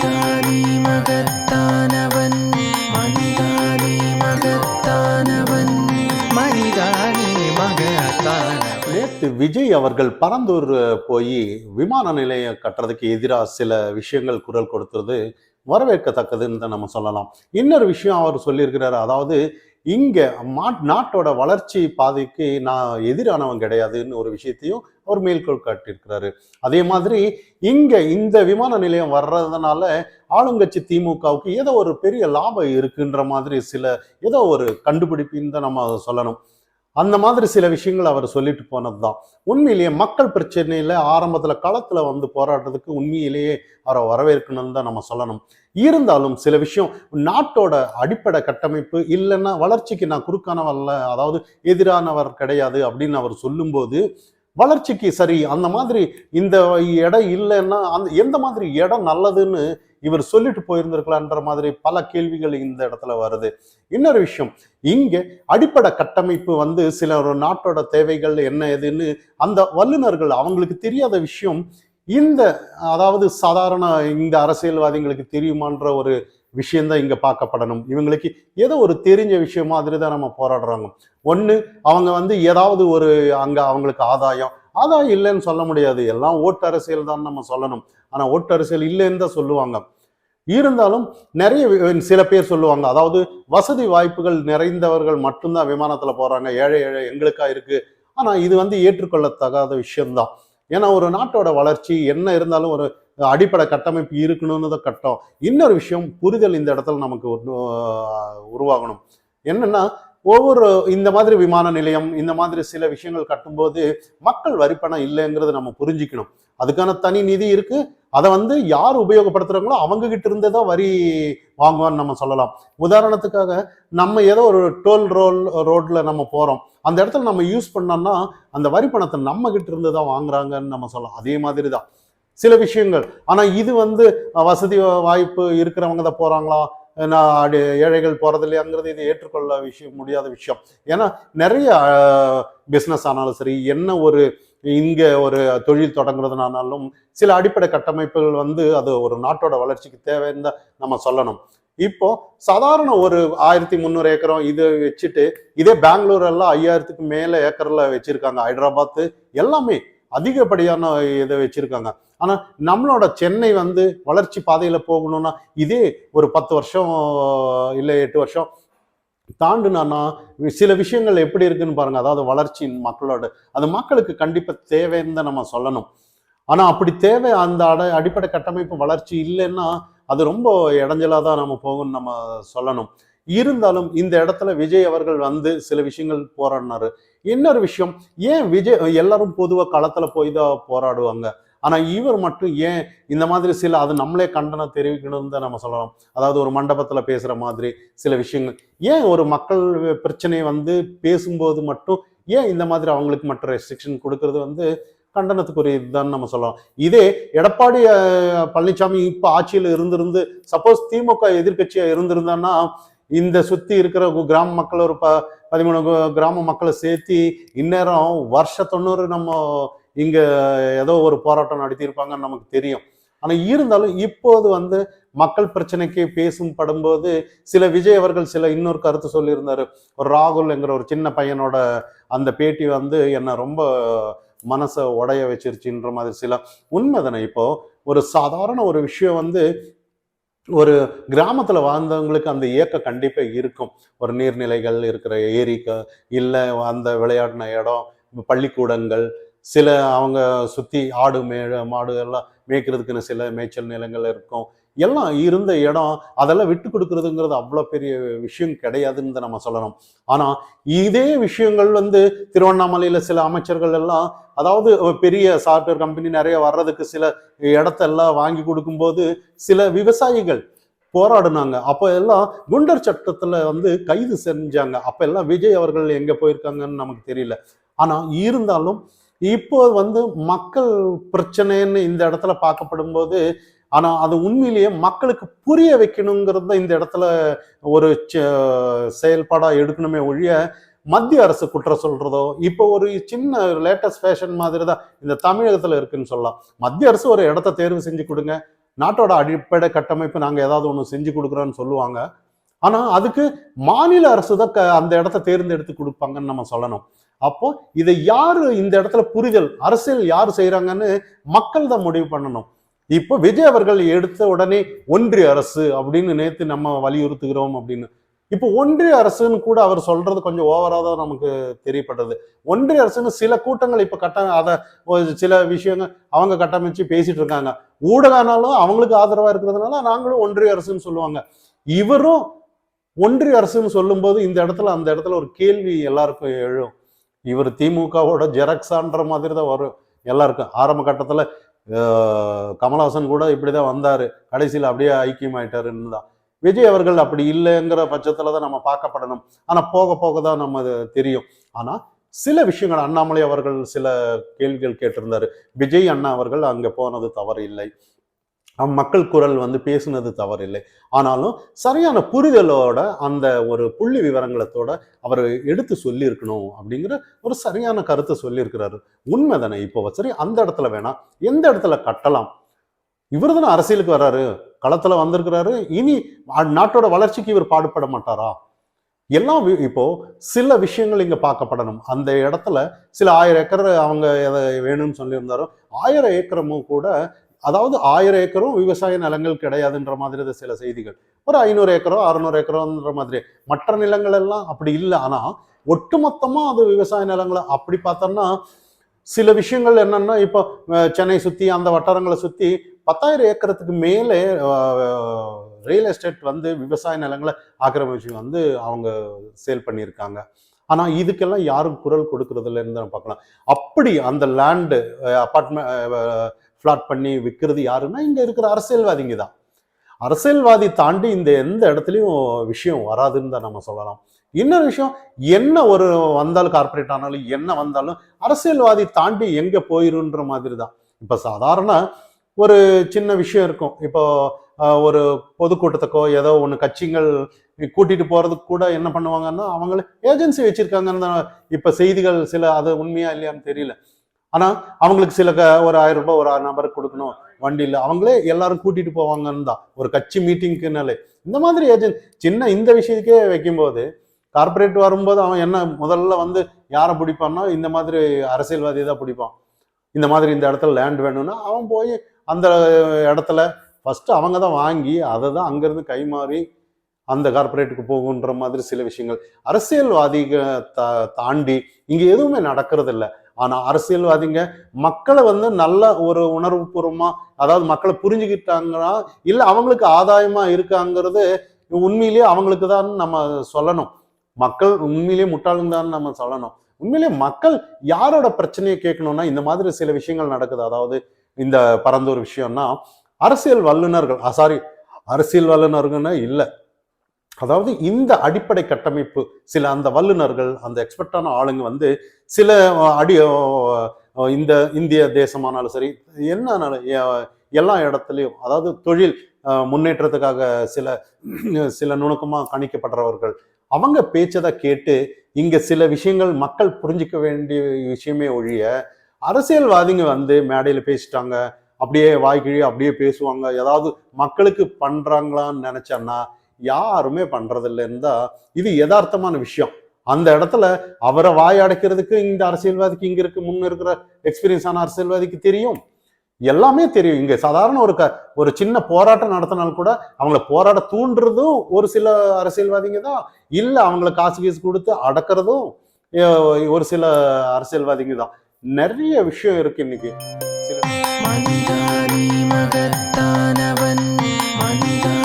மனிதானே மகத்தானவன், மனிதானே மகத்தானவன், மனிதானே மகத்தானவன். நேற்று விஜய் அவர்கள் பரந்தூர் போய் விமான நிலையம் கட்டுறதுக்கு எதிராக சில விஷயங்கள் குரல் கொடுத்தது வரவேற்கத்தக்கதுன்னு தான் நம்ம சொல்லலாம். இன்னொரு விஷயம் அவர் சொல்லியிருக்கிறாரு, அதாவது இங்க நாட்டோட வளர்ச்சி பாதைக்கு நான் எதிரானவன் கிடையாதுன்னு ஒரு விஷயத்தையும் அவர் மேற்கோள் காட்டியிருக்கிறாரு. அதே மாதிரி இங்க இந்த விமான நிலையம் வர்றதுனால ஆளுங்கட்சி திமுகவுக்கு ஏதோ ஒரு பெரிய லாபம் இருக்குன்ற மாதிரி ஏதோ ஒரு கண்டுபிடிப்புன்னு தான் நம்ம சொல்லணும். அந்த மாதிரி சில விஷயங்கள் அவர் சொல்லிட்டு போனது தான். உண்மையிலேயே மக்கள் பிரச்சனையில ஆரம்பத்துல களத்துல வந்து போராடுறதுக்கு உண்மையிலேயே அவரை வரவேற்கணும்னு தான் நம்ம சொல்லணும். இருந்தாலும் சில விஷயம் நாட்டோட அடிப்படை கட்டமைப்பு இல்லைன்னா வளர்ச்சிக்கு நான் குறுக்கானவல்ல, அதாவது எதிரானவர் கிடையாது அப்படின்னு அவர் சொல்லும்போது வளர்ச்சிக்கு சரி அந்த மாதிரி இந்த இடம் இல்லைன்னா அந்த எந்த மாதிரி இடம் நல்லதுன்னு இவர் சொல்லிட்டு போயிருந்திருக்கலான்ற மாதிரி பல கேள்விகள் இந்த இடத்துல வருது. இன்னொரு விஷயம், இங்க அடிப்படை கட்டமைப்பு வந்து சில ஒரு நாட்டோட தேவைகள் என்ன எதுன்னு அந்த வல்லுநர்கள் அவங்களுக்கு தெரியாத விஷயம் இந்த அதாவது சாதாரண இந்த அரசியல்வாதிகளுக்கு தெரியுமான்ற ஒரு விஷயம்தான் இங்க பார்க்கப்படணும். இவங்களுக்கு ஏதோ ஒரு தெரிஞ்ச விஷயம் மாதிரி தான் நம்ம போராடுறாங்க. ஒண்ணு அவங்க வந்து ஏதாவது ஒரு அங்க அவங்களுக்கு ஆதாயம் இல்லைன்னு சொல்ல முடியாது, எல்லாம் ஓட்டு அரசியல் தான் நம்ம சொல்லணும். ஆனா ஓட்டு அரசியல் இல்லைன்னு தான் சொல்லுவாங்க. இருந்தாலும் நிறைய சில பேர் சொல்லுவாங்க, அதாவது வசதி வாய்ப்புகள் நிறைந்தவர்கள் மட்டும்தான் விமானத்துல போறாங்க, ஏழை எங்களுக்கா இருக்கு. ஆனா இது வந்து ஏற்றுக்கொள்ளத்தகாத விஷயம்தான். ஏன்னா ஒரு நாட்டோட வளர்ச்சி என்ன இருந்தாலும் ஒரு அடிப்படை கட்டமைப்பு இருக்கணும்னு தான் கட்டம். இன்னொரு விஷயம், புரிதல் இந்த இடத்துல நமக்கு உருவாகணும். என்னன்னா ஒவ்வொரு இந்த மாதிரி விமான நிலையம் இந்த மாதிரி சில விஷயங்கள் கட்டும்போது மக்கள் வரிப்பணம் இல்லைங்கிறது நம்ம புரிஞ்சுக்கணும். அதுக்கான தனி நிதி இருக்கு. அதை வந்து யார் உபயோகப்படுத்துறாங்களோ அவங்க கிட்ட இருந்தேதான் வரி வாங்குவான்னு நம்ம சொல்லலாம். உதாரணத்துக்காக நம்ம ஏதோ ஒரு ரோட்ல நம்ம போறோம், அந்த இடத்துல நம்ம யூஸ் பண்ணோம்னா அந்த வரி பணத்தை நம்ம கிட்ட இருந்துதான் வாங்குறாங்கன்னு நம்ம சொல்லலாம். அதே மாதிரி தான் சில விஷயங்கள். ஆனா இது வந்து வசதி வாய்ப்பு இருக்கிறவங்க தான் போறாங்களா, நான் ஏழைகள் போறது இல்லையாங்கிறது இது ஏற்றுக்கொள்ள முடியாத விஷயம். ஏன்னா நிறைய பிஸ்னஸ் ஆனாலும் சரி, என்ன ஒரு இங்க ஒரு தொழில் தொடங்குறதுனாலும் சில அடிப்படை கட்டமைப்புகள் வந்து அது ஒரு நாட்டோட வளர்ச்சிக்கு தேவைன்னு தான் நம்ம சொல்லணும். இப்போ சாதாரண ஒரு 1300 ஏக்கரம் இது வச்சுட்டு இதே பெங்களூர் எல்லாம் 5000க்கு மேல ஏக்கர்ல வச்சிருக்காங்க. ஹைதராபாத் எல்லாமே அதிகப்படியான இதை வச்சிருக்காங்க. ஆனா நம்மளோட சென்னை வந்து வளர்ச்சி பாதையில போகணும்னா இதே ஒரு 10 வருஷம் இல்லை 8 வருஷம் தாண்டுனா சில விஷயங்கள் எப்படி இருக்குன்னு பாருங்க. அதாவது வளர்ச்சி மக்களோட அது மக்களுக்கு கண்டிப்பா தேவைன்னு தான் நம்ம சொல்லணும். ஆனா அப்படி தேவை அந்த அடிப்படை கட்டமைப்பு வளர்ச்சி இல்லைன்னா அது ரொம்ப இடைஞ்சலா தான் நம்ம போகும்னு நம்ம சொல்லணும். இருந்தாலும் இந்த இடத்துல விஜய் அவர்கள் வந்து சில விஷயங்கள் போராடினாரு. இன்னொரு விஷயம், ஏன் விஜய் எல்லாரும் பொதுவா களத்துல போய் தான் போராடுவாங்க, ஆனா இவர் மட்டும் ஏன் இந்த மாதிரி அது நம்மளே கண்டனம் தெரிவிக்கணும்னு தான் நம்ம சொல்லலாம். அதாவது ஒரு மண்டபத்துல பேசுற மாதிரி சில விஷயங்கள், ஏன் ஒரு மக்கள் பிரச்சனையை வந்து பேசும்போது மட்டும் ஏன் இந்த மாதிரி அவங்களுக்கு மட்டும் ரெஸ்ட்ரிக்ஷன் கொடுக்கறது வந்து கண்டனத்துக்குரியதுதான் நம்ம சொல்லலாம். இதே எடப்பாடி பழனிசாமி இப்ப ஆட்சியில் இருந்திருந்து சப்போஸ் திமுக எதிர்கட்சியா இருந்திருந்தான்னா இந்த சுத்தி இருக்கிற கிராம மக்கள் ஒரு 13 கிராம மக்களை சேர்த்தி இந்நேரம் வருஷ 90 நம்ம இங்க ஏதோ ஒரு போராட்டம் நடத்தியிருப்பாங்கன்னு நமக்கு தெரியும். ஆனா இருந்தாலும் இப்போது வந்து மக்கள் பிரச்சனைக்கு பேசும் படும்போது சில விஜய் அவர்கள் இன்னொரு கருத்து சொல்லியிருந்தாரு. ஒரு ராகுல் என்கிற ஒரு சின்ன பையனோட அந்த பேட்டி வந்து என்ன ரொம்ப மனசை உடைய வச்சிருச்சுன்ற மாதிரி உண்மைதானே. இப்போ ஒரு சாதாரண ஒரு விஷயம் வந்து ஒரு கிராமத்துல வாழ்ந்தவங்களுக்கு அந்த இயக்கம் கண்டிப்பா இருக்கும். ஒரு நீர்நிலைகள் இருக்கிற ஏரிக்கு இல்லை அந்த விளையாடின இடம், பள்ளிக்கூடங்கள், அவங்க சுத்தி ஆடு மாடு எல்லாம் மேய்க்கிறதுக்குன்னு சில மேய்ச்சல் நிலங்கள் இருக்கும். எல்லாம் இருந்த இடம் அதெல்லாம் விட்டு கொடுக்கறதுங்கிறது அவ்வளோ பெரிய விஷயம் கிடையாதுன்னு நம்ம சொல்லணும். ஆனா இதே விஷயங்கள் வந்து திருவண்ணாமலையில சில அமைச்சர்கள் எல்லாம், அதாவது பெரிய சாஃப்ட்வேர் கம்பெனி நிறைய வர்றதுக்கு சில இடத்தெல்லாம் வாங்கி கொடுக்கும்போது சில விவசாயிகள் போராடினாங்க. அப்ப எல்லாம் குண்டர் சட்டத்துல வந்து கைது செஞ்சாங்க. அப்ப எல்லாம் விஜய் அவர்கள் எங்க போயிருக்காங்கன்னு நமக்கு தெரியல. ஆனா இருந்தாலும் இப்போ வந்து மக்கள் பிரச்சனைன்னு இந்த இடத்துல பார்க்கப்படும் போது, ஆனா அது உண்மையிலேயே மக்களுக்கு புரிய வைக்கணுங்கிறது இந்த இடத்துல ஒரு செயல்பாடா எடுக்கணுமே ஒழிய மத்திய அரசு குற்றம் சொல்றதோ, இப்போ ஒரு சின்ன லேட்டஸ்ட் ஃபேஷன் மாதிரி தான் இந்த தமிழகத்துல இருக்குன்னு சொல்லலாம். மத்திய அரசு ஒரு இடத்த தேர்வு செஞ்சு கொடுங்க, நாட்டோட அடிப்படை கட்டமைப்பு நாங்க ஏதாவது ஒண்ணு செஞ்சு கொடுக்குறோன்னு சொல்லுவாங்க. ஆனா அதுக்கு மாநில அரசு தான் அந்த இடத்த தேர்ந்தெடுத்து கொடுப்பாங்கன்னு நம்ம சொல்லணும். அப்போ இதை யாரு இந்த இடத்துல புரிதல் அரசியல் யாரு செய்யறாங்கன்னு மக்கள் தான் முடிவு பண்ணணும். இப்போ விஜய் அவர்கள் எடுத்த உடனே ஒன்றிய அரசு அப்படின்னு நேத்து நம்ம வலியுறுத்துகிறோம் அப்படின்னு. இப்போ ஒன்றிய அரசுன்னு கூட அவர் சொல்றது கொஞ்சம் ஓவரா தான் நமக்கு தெரியப்படுறது. ஒன்றிய அரசுன்னு சில கூட்டங்கள் இப்ப அதை சில விஷயங்கள் அவங்க கட்டமைச்சு பேசிட்டு இருக்காங்க. ஊடகனாலும் அவங்களுக்கு ஆதரவா இருக்கிறதுனால நாங்களும் ஒன்றிய அரசுன்னு சொல்லுவாங்க. இவரும் ஒன்றிய அரசுன்னு சொல்லும் போது இந்த இடத்துல அந்த இடத்துல ஒரு கேள்வி எல்லாருக்கும் எழும். இவர் திமுகவோட ஜெராக்ஸான்ற மாதிரி தான் வரும் எல்லாருக்கும். ஆரம்ப கட்டத்துல கமலஹாசன் கூட இப்படிதான் வந்தாரு, கடைசியில் அப்படியே ஐக்கியமாயிட்டாருன்னு தான். விஜய் அவர்கள் அப்படி இல்லைங்கிற பட்சத்துல தான் நம்ம பார்க்கப்படணும். ஆனா போக போக தான் நம்ம தெரியும். ஆனா சில விஷயங்கள் அண்ணாமலை அவர்கள் சில கேள்விகள் கேட்டிருந்தாரு. விஜய் அண்ணா அவர்கள் அங்க போனது தவறு இல்லை, மக்கள் குரல் பேசுனது தவறில்லை. ஆனாலும் சரியான புரிதலோட அந்த ஒரு புள்ளி விவரங்களத்தோட அவர் எடுத்து சொல்லியிருக்கணும் அப்படிங்கிற ஒரு சரியான கருத்தை சொல்லியிருக்கிறாரு. உண்மை தானே. இப்போ சரி, அந்த இடத்துல வேணா எந்த இடத்துல கட்டலாம்? இவர் தானே அரசியலுக்கு வர்றாரு, களத்துல வந்திருக்கிறாரு. இனி நாட்டோட வளர்ச்சிக்கு இவர் பாடுபட மாட்டாரா? எல்லாம் இப்போ சில விஷயங்கள் இங்க பார்க்கப்படணும். அந்த இடத்துல சில 1000 ஏக்கர் அவங்க எதை வேணும்னு சொல்லியிருந்தாரோ 1000 ஏக்கரமும் கூட, அதாவது 1000 ஏக்கரும் விவசாய நிலங்கள் கிடையாதுன்ற மாதிரி சில செய்திகள். ஒரு 500 ஏக்கரோ 600 ஏக்கரோன்ற மாதிரி. மற்ற நிலங்கள் எல்லாம் அப்படி இல்லை. ஆனா ஒட்டுமொத்தமா அது விவசாய நிலங்களை அப்படி பார்த்தோம்னா சில விஷயங்கள் என்னன்னா, இப்போ சென்னை சுத்தி அந்த வட்டாரங்களை சுத்தி 10,000 ஏக்கரத்துக்கு மேலே ரியல் எஸ்டேட் விவசாய நிலங்களை ஆக்கிரமிச்சு அவங்க சேல் பண்ணியிருக்காங்க. ஆனா இதுக்கெல்லாம் யாரும் குரல் கொடுக்கறது இல்லைன்னு தான் பார்க்கலாம். அப்படி அந்த லேண்டு அப்பார்ட்மெண்ட் பிளாட் பண்ணி விற்கிறது யாருன்னா இங்க இருக்கிற அரசியல்வாதிங்க தான். அரசியல்வாதி தாண்டி இந்த எந்த இடத்துலையும் விஷயம் வராதுன்னு தான் நம்ம சொல்லலாம். இன்னொரு விஷயம், என்ன ஒரு வந்தாலும் கார்பரேட் ஆனாலும் என்ன வந்தாலும் அரசியல்வாதி தாண்டி எங்க போயிருன்ற மாதிரி தான். இப்ப சாதாரண ஒரு சின்ன விஷயம் இருக்கும். இப்போ ஒரு பொதுக்கூட்டத்துக்கோ ஏதோ ஒன்று கட்சிகள் கூட்டிட்டு போறதுக்கு கூட என்ன பண்ணுவாங்கன்னா அவங்களே ஏஜென்சி வச்சிருக்காங்கன்னு இப்ப செய்திகள் சில, அது உண்மையா இல்லையான்னு தெரியல. ஆனா அவங்களுக்கு சில ஒரு 1000 ரூபாய் ஒரு நபருக்கு கொடுக்கணும் வண்டியில், அவங்களே எல்லாரும் கூட்டிட்டு போவாங்கன்னு தான். ஒரு கட்சி மீட்டிங்க்குனாலே இந்த மாதிரி ஏஜென்ட் சின்ன இந்த விஷயத்துக்கே வைக்கும்போது, கார்பரேட் வரும்போது அவன் என்ன முதல்ல யாரை பிடிப்பான்னா இந்த மாதிரி அரசியல்வாதி தான் பிடிப்பான். இந்த மாதிரி இந்த இடத்துல லேண்ட் வேணும்னா அவன் போய் அந்த இடத்துல ஃபர்ஸ்ட் அவங்க தான் வாங்கி அதை தான் அங்கிருந்து கைமாறி அந்த கார்பரேட்டுக்கு போகுன்ற மாதிரி சில விஷயங்கள் அரசியல்வாதிக தாண்டி இங்க எதுவுமே நடக்கிறது இல்லை. ஆனா அரசியல்வாதிங்க மக்களை நல்ல ஒரு உணர்வு பூர்வமா, அதாவது மக்களை புரிஞ்சுக்கிட்டாங்கன்னா இல்ல அவங்களுக்கு ஆதாயமா இருக்காங்கிறது உண்மையிலேயே அவங்களுக்கு தான் நம்ம சொல்லணும். மக்கள் உண்மையிலேயே முட்டாளுங்க தான் நம்ம சொல்லணும். உண்மையிலேயே மக்கள் யாரோட பிரச்சனையை கேட்கணும்னா இந்த மாதிரி சில விஷயங்கள் நடக்குது. அதாவது இந்த பரந்தூர் விஷயம்னா அரசியல் வல்லுநர்கள் அரசியல் வல்லுநர்கள்னா இல்லை, அதாவது இந்த அடிப்படை கட்டமைப்பு சில அந்த வல்லுநர்கள் அந்த எக்ஸ்பர்ட்டான ஆளுங்க சில இந்த இந்திய தேசமானாலும் சரி என்ன எல்லா இடத்துலையும், அதாவது தொழில் முன்னேற்றத்துக்காக சில நுணுக்கமா கணிக்கப்படுறவர்கள் அவங்க பேச்சதை கேட்டு இங்க சில விஷயங்கள் மக்கள் புரிஞ்சிக்க வேண்டிய விஷயமே ஒழிய, அரசியல்வாதிங்க மேடையில பேசிட்டாங்க அப்படியே வாய்க்கிழி அப்படியே பேசுவாங்க, ஏதாவது மக்களுக்கு பண்றாங்களான்னு நினைச்சேன்னா யாருமே பண்றது இல்லைன்னு தான் இது யதார்த்தமான விஷயம். அந்த இடத்துல அவரை வாய் அடைக்கிறதுக்கு இந்த அரசியல்வாதிக்கு இங்க முன்ன இருக்கிற எக்ஸ்பீரியன்ஸ் ஆன அரசியல்வாதிக்கு தெரியும், எல்லாமே தெரியும். இங்க சாதாரண ஒரு சின்ன போராட்டம் நடத்தினாலும் கூட அவங்கள போராட தூண்டுறதும் ஒரு சில அரசியல்வாதிங்க தான், இல்ல அவங்கள காசு கொடுத்து அடக்கிறதும் ஒரு சில அரசியல்வாதிங்க தான். நிறைய விஷயம் இருக்கு இன்னைக்கு. மனிதானி மகத்தானவன் மனிதா